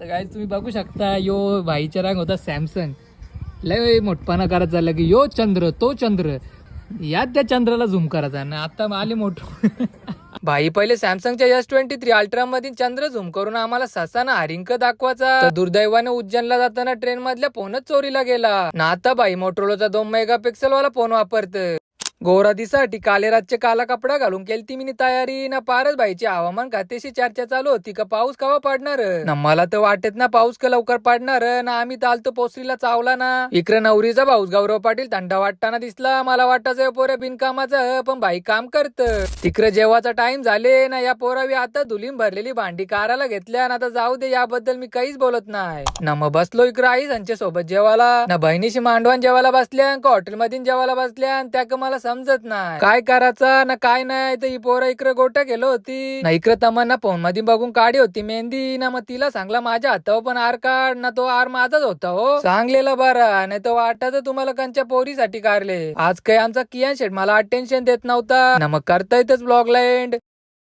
तर काय तुम्ही बघू शकता यो भाईचा रंग होता सॅमसंग. लय मोठपणा करत झाला की यो चंद्र तो चंद्र यात त्या चंद्राला झूम करायचा ना. आता आले मोठं भाई पहिले सॅमसंगच्या S23 अल्ट्रा मध्ये चंद्र झूम करून आम्हाला ससाना हरिंक दाखवायचा. तर दुर्दैवाने उज्जैनला जाताना ट्रेन मधल्या फोनच चोरीला गेला ना. आता भाई मोटरोलाचा 2 मेगापिक्सल वाला फोन वापरत. गोरा दिसाठी काले रातचे काला कपडा घालून केली ती मी तयारी ना. पारस भाईची हवामान खात्याशी चर्चा चालू होती का पाऊस कवा पडणार ना. मला तर वाटत ना पाऊस का लवकर पडणार ना. आम्ही चालतो पोसरीला चावला ना. इकडे नवरीचा भाऊस गौरव पाटील थंडा वाटताना दिसला. मला वाटायचं पोरे बिनकामाचं पण भाई काम करत. तिकडे जेवाचा टाइम झाले ना. या पोरावी आता धुलीम भरलेली भांडी काराला घेतल्या ना. आता जाऊ दे याबद्दल मी काहीच बोलत नाही ना. मग बसलो इकडे आई संच्या सोबत जेवायला ना. बहिणीशी मांडवान जेवायला बसल्या का हॉटेल मध्ये जेवायला बसल्या. त्या मला समजत नाही काय करायचं ना काय नाही. तर ही पोरं इकडे गोट्या गेलो होती ना. इकडे तमन्ना फोन मध्ये बघून काढी होती मेहंदी ना. मग तिला सांगला माझ्या हातावर पण आर काढ ना. तो आर माझाच होता हो. सांगलेला बरा नाही तो वाटत तुम्हाला कंच्या पोरीसाठी काढले. आज काही आमचा कियान शेठ मला अटेन्शन देत नव्हता ना. मग करता येतच ब्लॉग ला एंड.